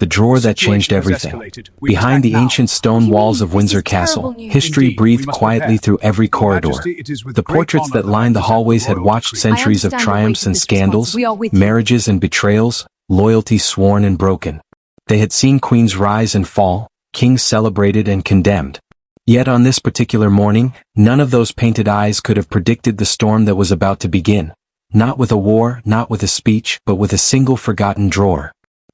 The drawer that changed everything. Behind the ancient stone walls of Windsor Castle, history breathed quietly through every corridor. The portraits that lined the hallways had watched centuries of triumphs and scandals, marriages and betrayals, loyalty sworn and broken. They had seen queens rise and fall, kings celebrated and condemned. Yet on this particular morning, none of those painted eyes could have predicted the storm that was about to begin. Not with a war, not with a speech, but with a single forgotten drawer.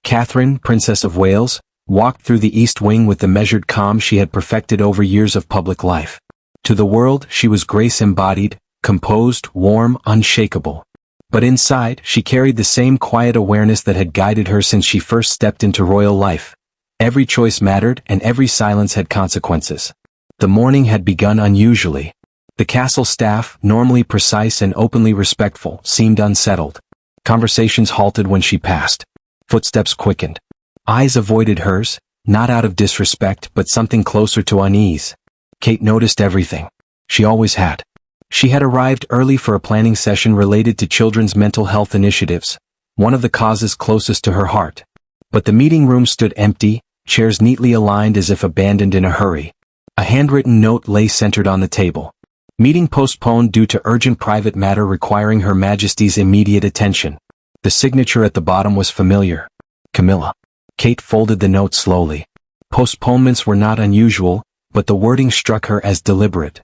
Catherine, Princess of Wales, walked through the East Wing with the measured calm she had perfected over years of public life. To the world, she was grace embodied, composed, warm, unshakable. But inside, she carried the same quiet awareness that had guided her since she first stepped into royal life. Every choice mattered, and every silence had consequences. The morning had begun unusually. The castle staff, normally precise and openly respectful, seemed unsettled. Conversations halted when she passed. Footsteps quickened. Eyes avoided hers, not out of disrespect but something closer to unease. Kate noticed everything. She always had. She had arrived early for a planning session related to children's mental health initiatives, one of the causes closest to her heart. But the meeting room stood empty, chairs neatly aligned as if abandoned in a hurry. A handwritten note lay centered on the table. Meeting postponed due to urgent private matter requiring Her Majesty's immediate attention. The signature at the bottom was familiar. Camilla. Kate folded the note slowly. Postponements were not unusual, but the wording struck her as deliberate.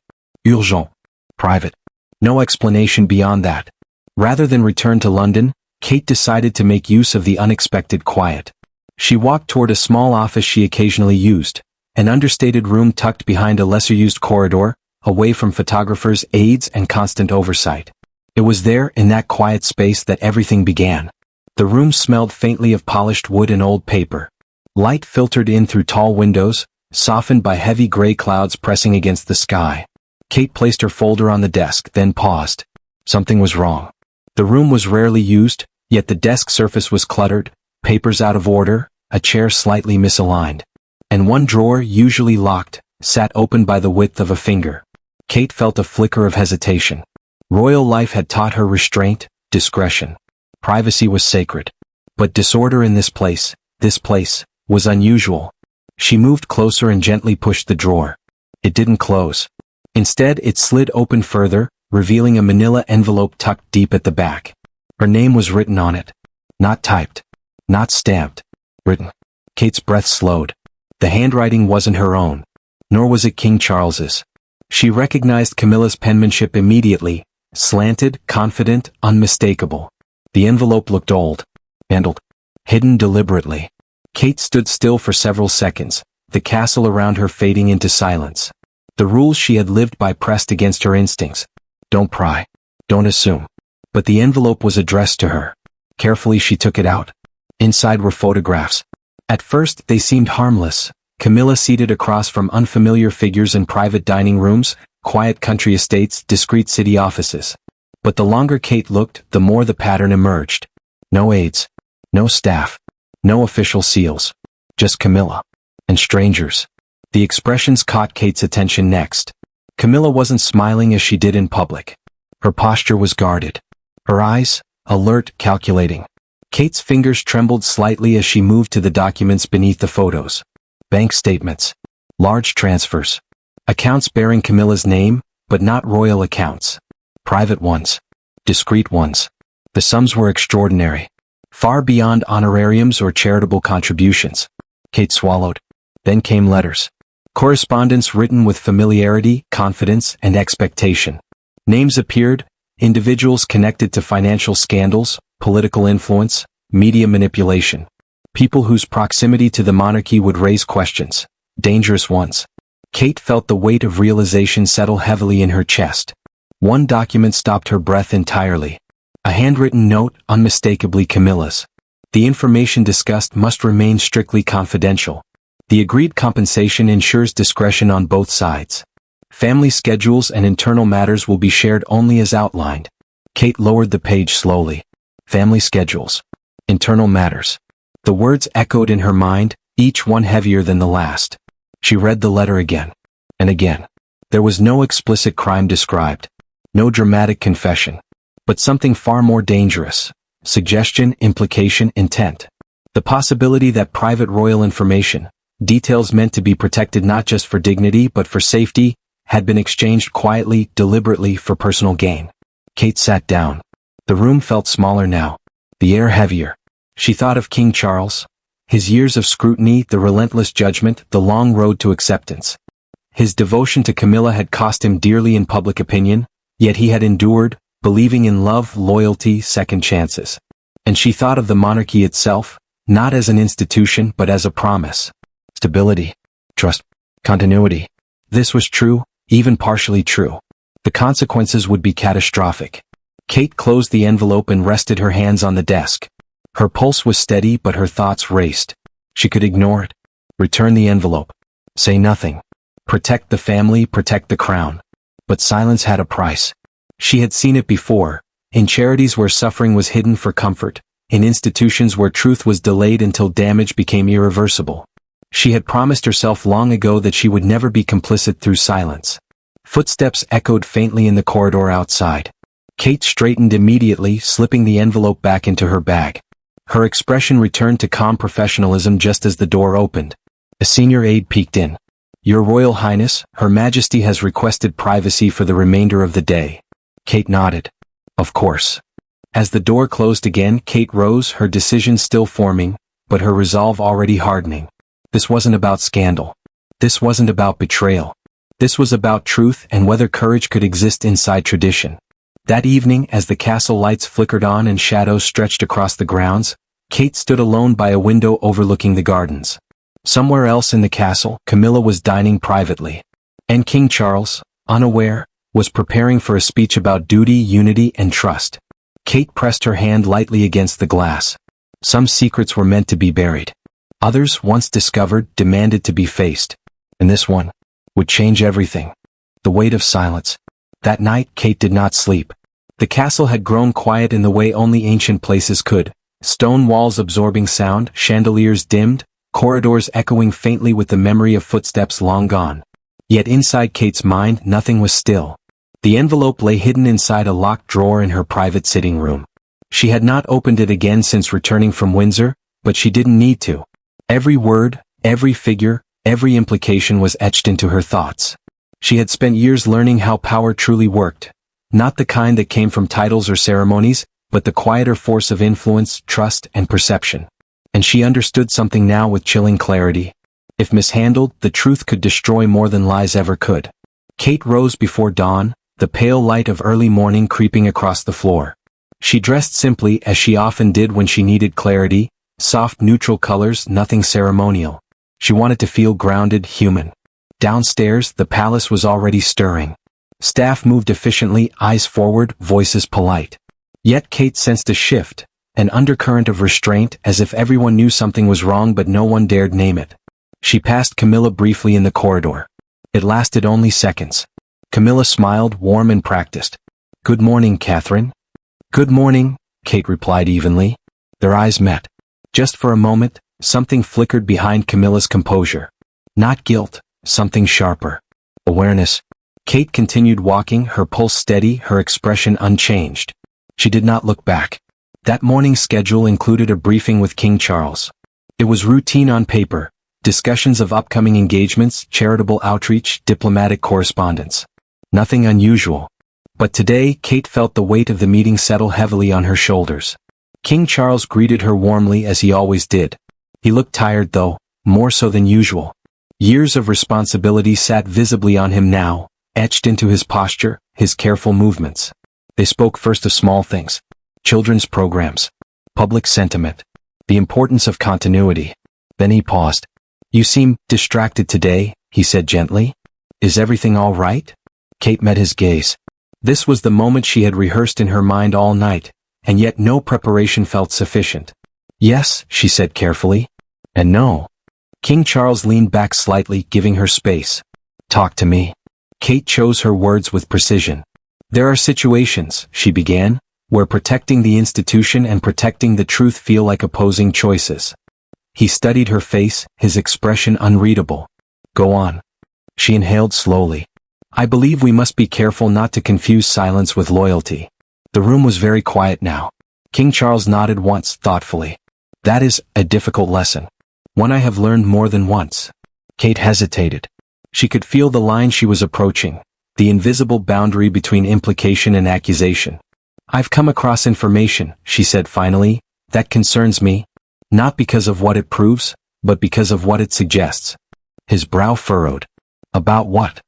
Urgent. Private. No explanation beyond that. Rather than return to London, Kate decided to make use of the unexpected quiet. She walked toward a small office she occasionally used, an understated room tucked behind a lesser-used corridor, away from photographers, aides, and constant oversight. It was there, in that quiet space, that everything began. The room smelled faintly of polished wood and old paper. Light filtered in through tall windows, softened by heavy gray clouds pressing against the sky. Kate placed her folder on the desk, then paused. Something was wrong. The room was rarely used, yet the desk surface was cluttered, papers out of order, a chair slightly misaligned. And one drawer, usually locked, sat open by the width of a finger. Kate felt a flicker of hesitation. Royal life had taught her restraint, discretion. Privacy was sacred. But disorder in this place, was unusual. She moved closer and gently pushed the drawer. It didn't close. Instead, it slid open further, revealing a manila envelope tucked deep at the back. Her name was written on it. Not typed. Not stamped. Written. Kate's breath slowed. The handwriting wasn't her own. Nor was it King Charles's. She recognized Camilla's penmanship immediately, slanted, confident, unmistakable. The envelope looked old. Handled. Hidden deliberately. Kate stood still for several seconds, the castle around her fading into silence. The rules she had lived by pressed against her instincts. Don't pry. Don't assume. But the envelope was addressed to her. Carefully she took it out. Inside were photographs. At first they seemed harmless. Camilla seated across from unfamiliar figures in private dining rooms, quiet country estates, discreet city offices. But the longer Kate looked, the more the pattern emerged. No aides. No staff. No official seals. Just Camilla. And strangers. The expressions caught Kate's attention next. Camilla wasn't smiling as she did in public. Her posture was guarded. Her eyes, alert, calculating. Kate's fingers trembled slightly as she moved to the documents beneath the photos. Bank statements. Large transfers. Accounts bearing Camilla's name, but not royal accounts. Private ones. Discreet ones. The sums were extraordinary. Far beyond honorariums or charitable contributions. Kate swallowed. Then came letters. Correspondence written with familiarity, confidence, and expectation. Names appeared, individuals connected to financial scandals, political influence, media manipulation. People whose proximity to the monarchy would raise questions, dangerous ones. Kate felt the weight of realization settle heavily in her chest. One document stopped her breath entirely. A handwritten note, unmistakably Camilla's. The information discussed must remain strictly confidential. The agreed compensation ensures discretion on both sides. Family schedules and internal matters will be shared only as outlined. Kate lowered the page slowly. Family schedules. Internal matters. The words echoed in her mind, each one heavier than the last. She read the letter again. And again. There was no explicit crime described. No dramatic confession. But something far more dangerous. Suggestion, implication, intent. The possibility that private royal information, details meant to be protected not just for dignity but for safety, had been exchanged quietly, deliberately for personal gain. Kate sat down. The room felt smaller now, the air heavier. She thought of King Charles, his years of scrutiny, the relentless judgment, the long road to acceptance. His devotion to Camilla had cost him dearly in public opinion, yet he had endured, believing in love, loyalty, second chances. And she thought of the monarchy itself, not as an institution but as a promise. Stability, trust, continuity. This was true, even partially true. The consequences would be catastrophic. Kate closed the envelope and rested her hands on the desk. Her pulse was steady but her thoughts raced. She could ignore it. Return the envelope. Say nothing. Protect the family, protect the crown. But silence had a price. She had seen it before, in charities where suffering was hidden for comfort, in institutions where truth was delayed until damage became irreversible. She had promised herself long ago that she would never be complicit through silence. Footsteps echoed faintly in the corridor outside. Kate straightened immediately, slipping the envelope back into her bag. Her expression returned to calm professionalism just as the door opened. A senior aide peeked in. "Your Royal Highness, Her Majesty has requested privacy for the remainder of the day." Kate nodded. "Of course." As the door closed again, Kate rose, her decision still forming, but her resolve already hardening. This wasn't about scandal. This wasn't about betrayal. This was about truth and whether courage could exist inside tradition. That evening, as the castle lights flickered on and shadows stretched across the grounds, Kate stood alone by a window overlooking the gardens. Somewhere else in the castle, Camilla was dining privately. And King Charles, unaware, was preparing for a speech about duty, unity, and trust. Kate pressed her hand lightly against the glass. Some secrets were meant to be buried. Others, once discovered, demanded to be faced. And this one would change everything. The weight of silence. That night, Kate did not sleep. The castle had grown quiet in the way only ancient places could. Stone walls absorbing sound, chandeliers dimmed, corridors echoing faintly with the memory of footsteps long gone. Yet inside Kate's mind, nothing was still. The envelope lay hidden inside a locked drawer in her private sitting room. She had not opened it again since returning from Windsor, but she didn't need to. Every word, every figure, every implication was etched into her thoughts. She had spent years learning how power truly worked. Not the kind that came from titles or ceremonies, but the quieter force of influence, trust, and perception. And she understood something now with chilling clarity. If mishandled, the truth could destroy more than lies ever could. Kate rose before dawn, the pale light of early morning creeping across the floor. She dressed simply, as she often did when she needed clarity, soft neutral colors, nothing ceremonial. She wanted to feel grounded, human. Downstairs, the palace was already stirring. Staff moved efficiently, eyes forward, voices polite. Yet Kate sensed a shift, an undercurrent of restraint, as if everyone knew something was wrong but no one dared name it. She passed Camilla briefly in the corridor. It lasted only seconds. Camilla smiled, warm and practiced. "Good morning, Catherine." "Good morning," Kate replied evenly. Their eyes met. Just for a moment, something flickered behind Camilla's composure. Not guilt, something sharper. Awareness. Kate continued walking, her pulse steady, her expression unchanged. She did not look back. That morning's schedule included a briefing with King Charles. It was routine on paper, discussions of upcoming engagements, charitable outreach, diplomatic correspondence. Nothing unusual. But today, Kate felt the weight of the meeting settle heavily on her shoulders. King Charles greeted her warmly as he always did. He looked tired though, more so than usual. Years of responsibility sat visibly on him now, etched into his posture, his careful movements. They spoke first of small things. Children's programs. Public sentiment. The importance of continuity. Then he paused. "You seem distracted today," he said gently. "Is everything all right?" Kate met his gaze. This was the moment she had rehearsed in her mind all night, and yet no preparation felt sufficient. "Yes," she said carefully. "And no." King Charles leaned back slightly, giving her space. "Talk to me." Kate chose her words with precision. "There are situations," she began, "where protecting the institution and protecting the truth feel like opposing choices." He studied her face, his expression unreadable. "Go on." She inhaled slowly. "I believe we must be careful not to confuse silence with loyalty." The room was very quiet now. King Charles nodded once, thoughtfully. That is a difficult lesson. One I have learned more than once. Kate hesitated. She could feel the line she was approaching, the invisible boundary between implication and accusation. I've come across information, she said finally, that concerns me, not because of what it proves, but because of what it suggests. His brow furrowed. About what?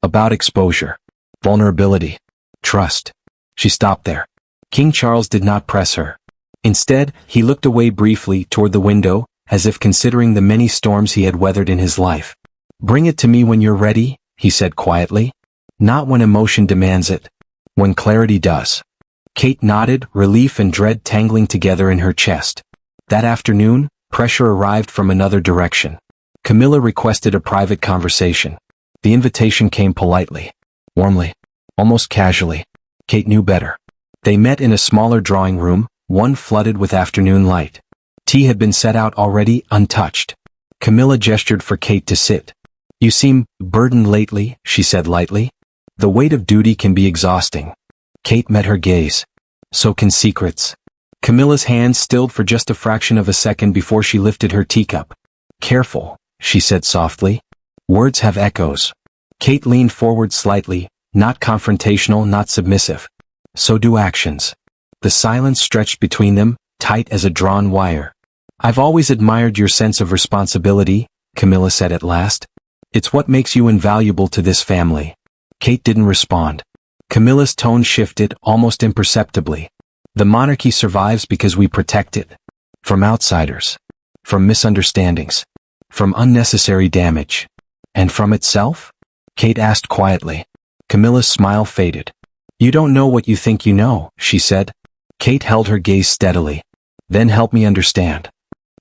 About exposure, vulnerability, trust. She stopped there. King Charles did not press her. Instead, he looked away briefly toward the window, as if considering the many storms he had weathered in his life. Bring it to me when you're ready, he said quietly. Not when emotion demands it. When clarity does. Kate nodded, relief and dread tangling together in her chest. That afternoon, pressure arrived from another direction. Camilla requested a private conversation. The invitation came politely, warmly, almost casually. Kate knew better. They met in a smaller drawing room, one flooded with afternoon light. Tea had been set out already, untouched. Camilla gestured for Kate to sit. You seem burdened lately, she said lightly. The weight of duty can be exhausting. Kate met her gaze. So can secrets. Camilla's hand stilled for just a fraction of a second before she lifted her teacup. Careful, she said softly. Words have echoes. Kate leaned forward slightly, not confrontational, not submissive. So do actions. The silence stretched between them, tight as a drawn wire. I've always admired your sense of responsibility, Camilla said at last. It's what makes you invaluable to this family. Kate didn't respond. Camilla's tone shifted, almost imperceptibly. The monarchy survives because we protect it. From outsiders. From misunderstandings. From unnecessary damage. And from itself? Kate asked quietly. Camilla's smile faded. You don't know what you think you know, she said. Kate held her gaze steadily. Then help me understand.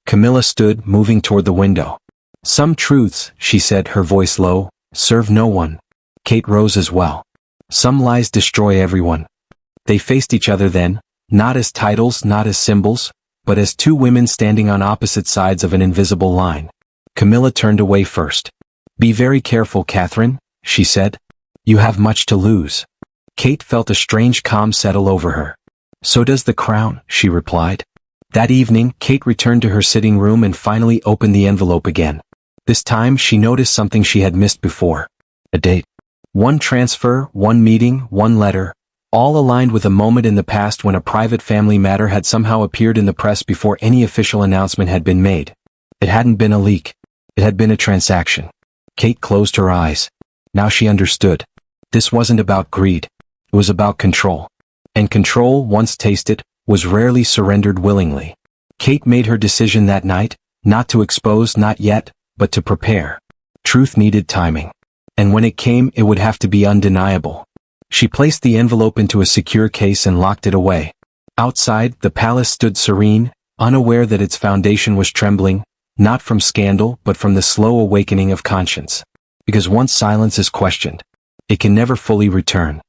Camilla stood, moving toward the window. Some truths, she said, her voice low, serve no one. Kate rose as well. Some lies destroy everyone. They faced each other then, not as titles, not as symbols, but as two women standing on opposite sides of an invisible line. Camilla turned away first. Be very careful, Catherine, she said. You have much to lose. Kate felt a strange calm settle over her. So does the crown, she replied. That evening, Kate returned to her sitting room and finally opened the envelope again. This time she noticed something she had missed before. A date. One transfer, one meeting, one letter, all aligned with a moment in the past when a private family matter had somehow appeared in the press before any official announcement had been made. It hadn't been a leak. It had been a transaction. Kate closed her eyes. Now she understood. This wasn't about greed. It was about control. And control, once tasted, was rarely surrendered willingly. Kate made her decision that night, not to expose, not yet, but to prepare. Truth needed timing. And when it came, it would have to be undeniable. She placed the envelope into a secure case and locked it away. Outside, the palace stood serene, unaware that its foundation was trembling, not from scandal but from the slow awakening of conscience. Because once silence is questioned, it can never fully return.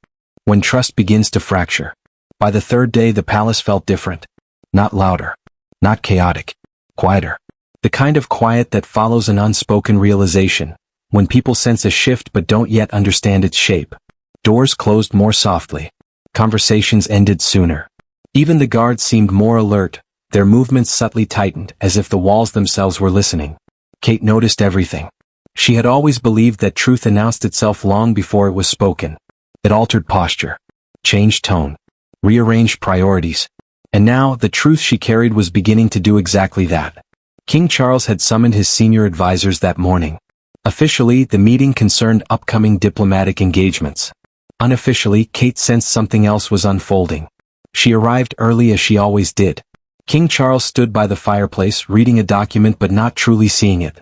When trust begins to fracture. By the third day the palace felt different. Not louder. Not chaotic. Quieter. The kind of quiet that follows an unspoken realization, when people sense a shift but don't yet understand its shape. Doors closed more softly. Conversations ended sooner. Even the guards seemed more alert, their movements subtly tightened as if the walls themselves were listening. Kate noticed everything. She had always believed that truth announced itself long before it was spoken. It altered posture, changed tone, rearranged priorities. And now, the truth she carried was beginning to do exactly that. King Charles had summoned his senior advisors that morning. Officially, the meeting concerned upcoming diplomatic engagements. Unofficially, Kate sensed something else was unfolding. She arrived early as she always did. King Charles stood by the fireplace, reading a document but not truly seeing it.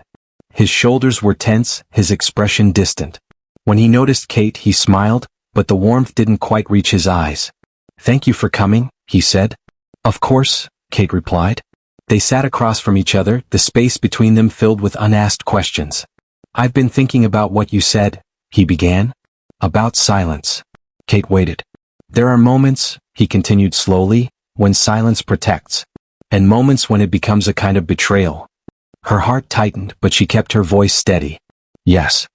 His shoulders were tense, his expression distant. When he noticed Kate, he smiled, but the warmth didn't quite reach his eyes. Thank you for coming, he said. Of course, Kate replied. They sat across from each other, the space between them filled with unasked questions. I've been thinking about what you said, he began. About silence. Kate waited. There are moments, he continued slowly, when silence protects. And moments when it becomes a kind of betrayal. Her heart tightened, but she kept her voice steady. Yes.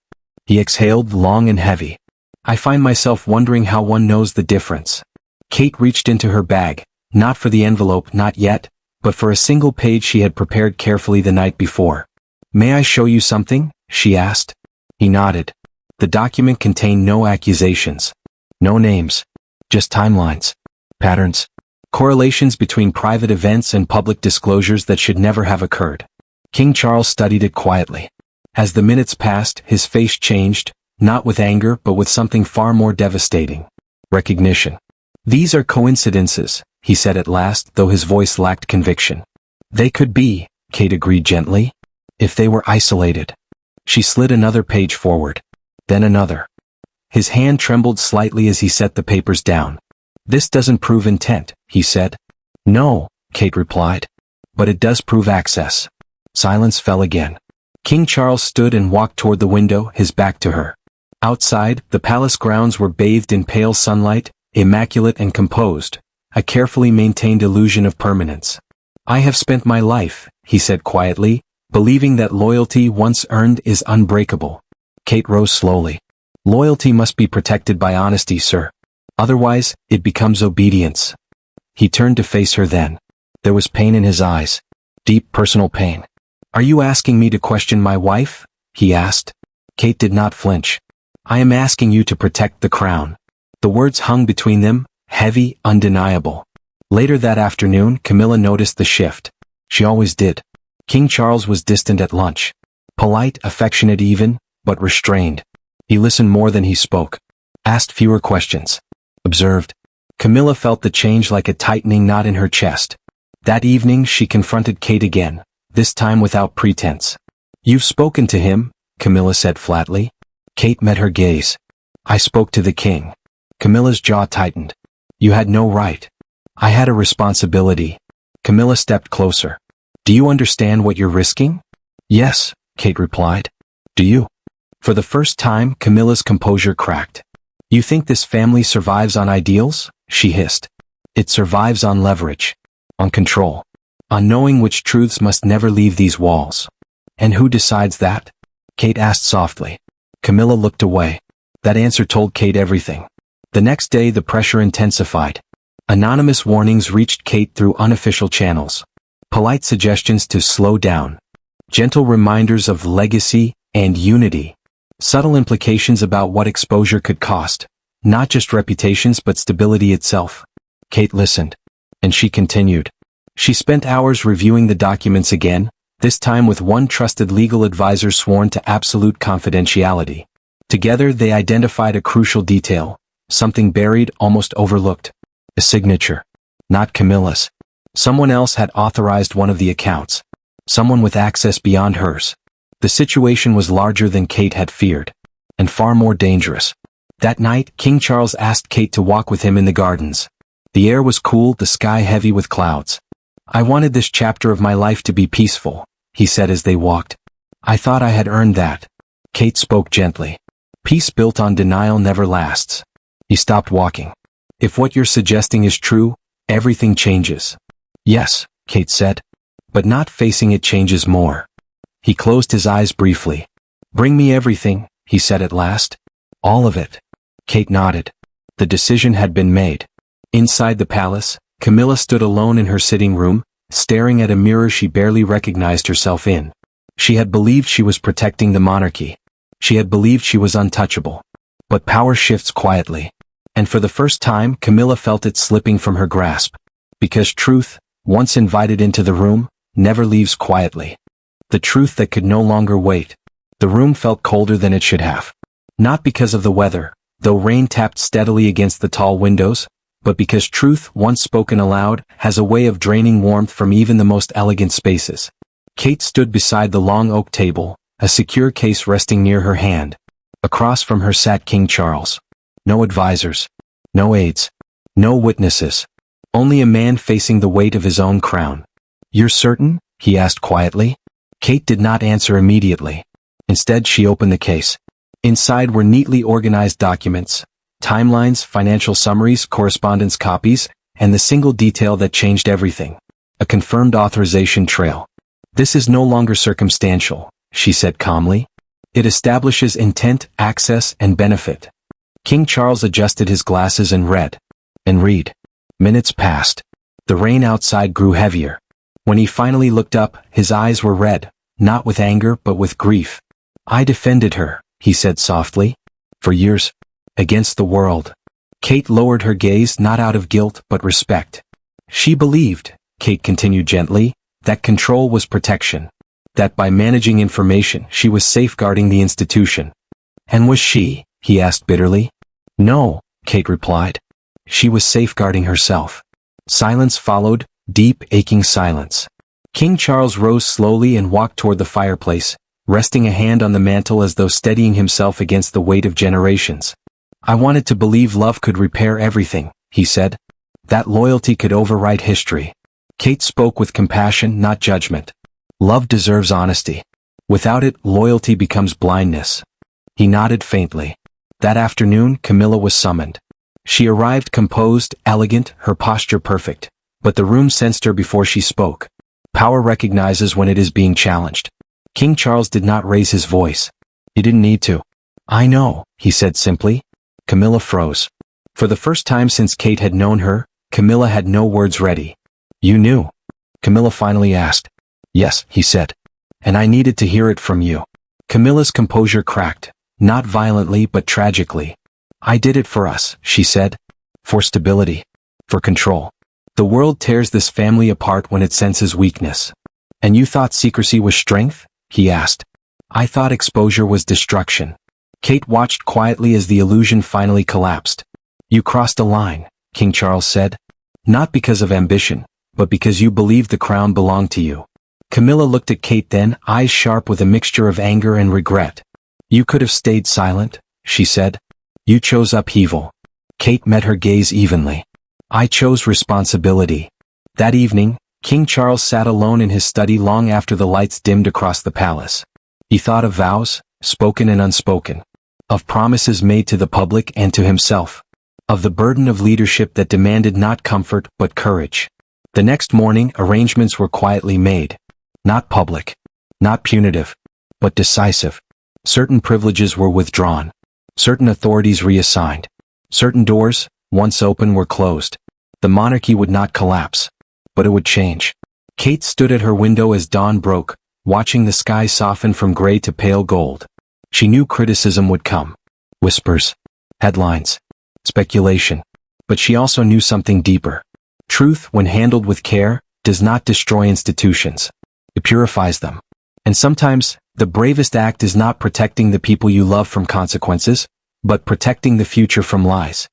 He exhaled, long and heavy. I find myself wondering how one knows the difference. Kate reached into her bag, not for the envelope, not yet, but for a single page she had prepared carefully the night before. "May I show you something?" she asked. He nodded. The document contained no accusations. No names. Just timelines. Patterns. Correlations between private events and public disclosures that should never have occurred. King Charles studied it quietly. As the minutes passed, his face changed, not with anger but with something far more devastating. Recognition. "These are coincidences," he said at last, though his voice lacked conviction. "They could be," Kate agreed gently, "if they were isolated." She slid another page forward. Then another. His hand trembled slightly as he set the papers down. "This doesn't prove intent," he said. "No," Kate replied. "But it does prove access." Silence fell again. King Charles stood and walked toward the window, his back to her. Outside, the palace grounds were bathed in pale sunlight, immaculate and composed, a carefully maintained illusion of permanence. "I have spent my life," he said quietly, "believing that loyalty once earned is unbreakable." Kate rose slowly. "Loyalty must be protected by honesty, sir. Otherwise, it becomes obedience." He turned to face her then. There was pain in his eyes. Deep personal pain. "Are you asking me to question my wife?" he asked. Kate did not flinch. "I am asking you to protect the crown." The words hung between them, heavy, undeniable. Later that afternoon, Camilla noticed the shift. She always did. King Charles was distant at lunch. Polite, affectionate even, but restrained. He listened more than he spoke. Asked fewer questions. Observed. Camilla felt the change like a tightening knot in her chest. That evening she confronted Kate again, this time without pretense. "You've spoken to him," Camilla said flatly. Kate met her gaze. "I spoke to the king." Camilla's jaw tightened. "You had no right." "I had a responsibility." Camilla stepped closer. "Do you understand what you're risking?" "Yes," Kate replied. "Do you?" For the first time, Camilla's composure cracked. "You think this family survives on ideals?" she hissed. "It survives on leverage. On control. On knowing which truths must never leave these walls." "And who decides that?" Kate asked softly. Camilla looked away. That answer told Kate everything. The next day the pressure intensified. Anonymous warnings reached Kate through unofficial channels. Polite suggestions to slow down. Gentle reminders of legacy and unity. Subtle implications about what exposure could cost. Not just reputations but stability itself. Kate listened. And she continued. She spent hours reviewing the documents again, this time with one trusted legal advisor sworn to absolute confidentiality. Together they identified a crucial detail, something buried, almost overlooked. A signature. Not Camilla's. Someone else had authorized one of the accounts. Someone with access beyond hers. The situation was larger than Kate had feared. And far more dangerous. That night, King Charles asked Kate to walk with him in the gardens. The air was cool, the sky heavy with clouds. "I wanted this chapter of my life to be peaceful," he said as they walked. "I thought I had earned that." Kate spoke gently. "Peace built on denial never lasts." He stopped walking. "If what you're suggesting is true, everything changes." "Yes," Kate said. "But not facing it changes more." He closed his eyes briefly. "Bring me everything," he said at last. "All of it." Kate nodded. The decision had been made. Inside the palace, Camilla stood alone in her sitting room, staring at a mirror she barely recognized herself in. She had believed she was protecting the monarchy. She had believed she was untouchable. But power shifts quietly. And for the first time, Camilla felt it slipping from her grasp. Because truth, once invited into the room, never leaves quietly. The truth that could no longer wait. The room felt colder than it should have. Not because of the weather, though rain tapped steadily against the tall windows, but because truth, once spoken aloud, has a way of draining warmth from even the most elegant spaces. Kate stood beside the long oak table, a secure case resting near her hand. Across from her sat King Charles. No advisors. No aides. No witnesses. Only a man facing the weight of his own crown. "You're certain?" he asked quietly. Kate did not answer immediately. Instead she opened the case. Inside were neatly organized documents. Timelines, financial summaries, correspondence copies, and the single detail that changed everything. A confirmed authorization trail. "This is no longer circumstantial," she said calmly. "It establishes intent, access, and benefit." King Charles adjusted his glasses and read. And read. Minutes passed. The rain outside grew heavier. When he finally looked up, his eyes were red, not with anger but with grief. "I defended her," he said softly. "For years. Against the world." Kate lowered her gaze not out of guilt but respect. "She believed," Kate continued gently, "that control was protection. That by managing information she was safeguarding the institution." "And was she?" he asked bitterly. "No," Kate replied. "She was safeguarding herself." Silence followed, deep, aching silence. King Charles rose slowly and walked toward the fireplace, resting a hand on the mantel as though steadying himself against the weight of generations. "I wanted to believe love could repair everything," he said. "That loyalty could overwrite history." Kate spoke with compassion, not judgment. "Love deserves honesty. Without it, loyalty becomes blindness." He nodded faintly. That afternoon, Camilla was summoned. She arrived composed, elegant, her posture perfect, but the room sensed her before she spoke. Power recognizes when it is being challenged. King Charles did not raise his voice. He didn't need to. "I know," he said simply. Camilla froze. For the first time since Kate had known her, Camilla had no words ready. "You knew?" Camilla finally asked. "Yes," he said. "And I needed to hear it from you." Camilla's composure cracked, not violently but tragically. "I did it for us," she said. "For stability. For control. The world tears this family apart when it senses weakness." "And you thought secrecy was strength?" he asked. "I thought exposure was destruction." Kate watched quietly as the illusion finally collapsed. "You crossed a line," King Charles said. "Not because of ambition, but because you believed the crown belonged to you." Camilla looked at Kate then, eyes sharp with a mixture of anger and regret. "You could have stayed silent," she said. "You chose upheaval." Kate met her gaze evenly. "I chose responsibility." That evening, King Charles sat alone in his study long after the lights dimmed across the palace. He thought of vows, spoken and unspoken. Of promises made to the public and to himself. Of the burden of leadership that demanded not comfort but courage. The next morning, arrangements were quietly made. Not public. Not punitive. But decisive. Certain privileges were withdrawn. Certain authorities reassigned. Certain doors, once open, were closed. The monarchy would not collapse. But it would change. Kate stood at her window as dawn broke, watching the sky soften from gray to pale gold. She knew criticism would come. Whispers. Headlines. Speculation. But she also knew something deeper. Truth, when handled with care, does not destroy institutions. It purifies them. And sometimes, the bravest act is not protecting the people you love from consequences, but protecting the future from lies.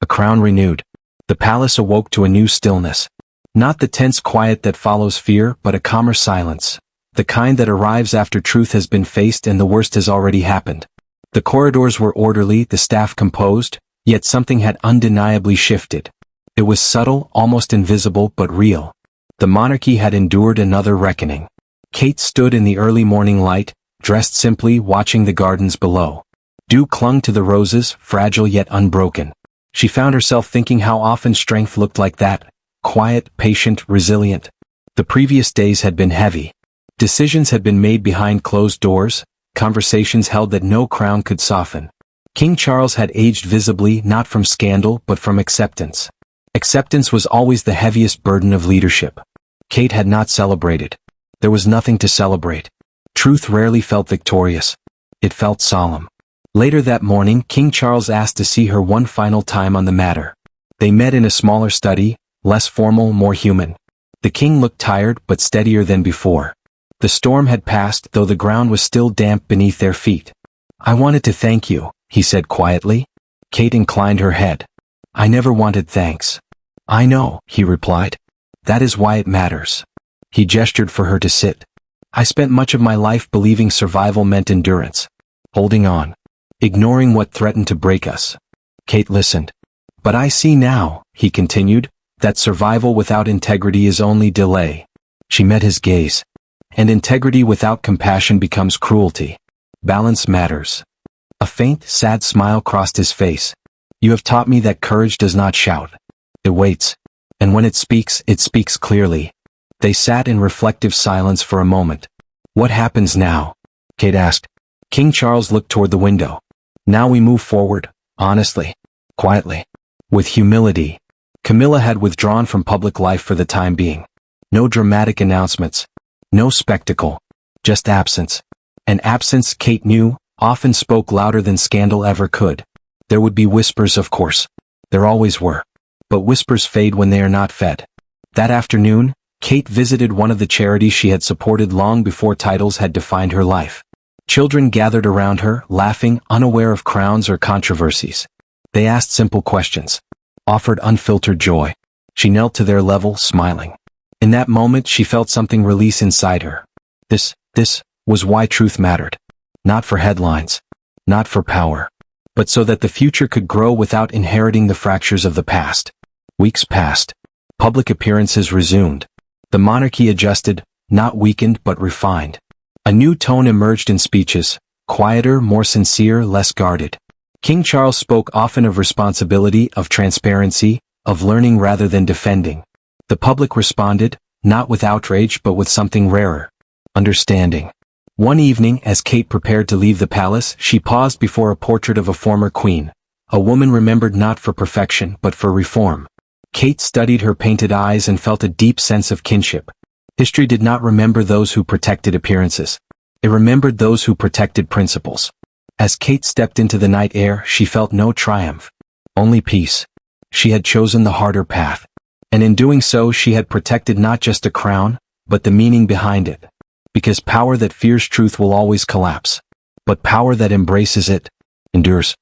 A crown renewed. The palace awoke to a new stillness. Not the tense quiet that follows fear, but a calmer silence. The kind that arrives after truth has been faced and the worst has already happened. The corridors were orderly, the staff composed, yet something had undeniably shifted. It was subtle, almost invisible, but real. The monarchy had endured another reckoning. Kate stood in the early morning light, dressed simply, watching the gardens below. Dew clung to the roses, fragile yet unbroken. She found herself thinking how often strength looked like that, quiet, patient, resilient. The previous days had been heavy. Decisions had been made behind closed doors, conversations held that no crown could soften. King Charles had aged visibly, not from scandal but from acceptance. Acceptance was always the heaviest burden of leadership. Kate had not celebrated. There was nothing to celebrate. Truth rarely felt victorious. It felt solemn. Later that morning, King Charles asked to see her one final time on the matter. They met in a smaller study, less formal, more human. The king looked tired but steadier than before. The storm had passed, though the ground was still damp beneath their feet. "I wanted to thank you," he said quietly. Kate inclined her head. "I never wanted thanks." "I know," he replied. "That is why it matters." He gestured for her to sit. "I spent much of my life believing survival meant endurance. Holding on. Ignoring what threatened to break us." Kate listened. "But I see now," he continued, "that survival without integrity is only delay." She met his gaze. "And integrity without compassion becomes cruelty. Balance matters." A faint, sad smile crossed his face. "You have taught me that courage does not shout. It waits. And when it speaks clearly." They sat in reflective silence for a moment. "What happens now?" Kate asked. King Charles looked toward the window. "Now we move forward, honestly, quietly, with humility." Camilla had withdrawn from public life for the time being. No dramatic announcements. No spectacle. Just absence. An absence, Kate knew, often spoke louder than scandal ever could. There would be whispers, of course. There always were. But whispers fade when they are not fed. That afternoon, Kate visited one of the charities she had supported long before titles had defined her life. Children gathered around her, laughing, unaware of crowns or controversies. They asked simple questions. Offered unfiltered joy. She knelt to their level, smiling. In that moment she felt something release inside her. This was why truth mattered. Not for headlines. Not for power. But so that the future could grow without inheriting the fractures of the past. Weeks passed. Public appearances resumed. The monarchy adjusted, not weakened but refined. A new tone emerged in speeches, quieter, more sincere, less guarded. King Charles spoke often of responsibility, of transparency, of learning rather than defending. The public responded, not with outrage but with something rarer. Understanding. One evening, as Kate prepared to leave the palace, she paused before a portrait of a former queen, a woman remembered not for perfection but for reform. Kate studied her painted eyes and felt a deep sense of kinship. History did not remember those who protected appearances. It remembered those who protected principles. As Kate stepped into the night air, she felt no triumph. Only peace. She had chosen the harder path. And in doing so she had protected not just a crown, but the meaning behind it. Because power that fears truth will always collapse. But power that embraces it, endures.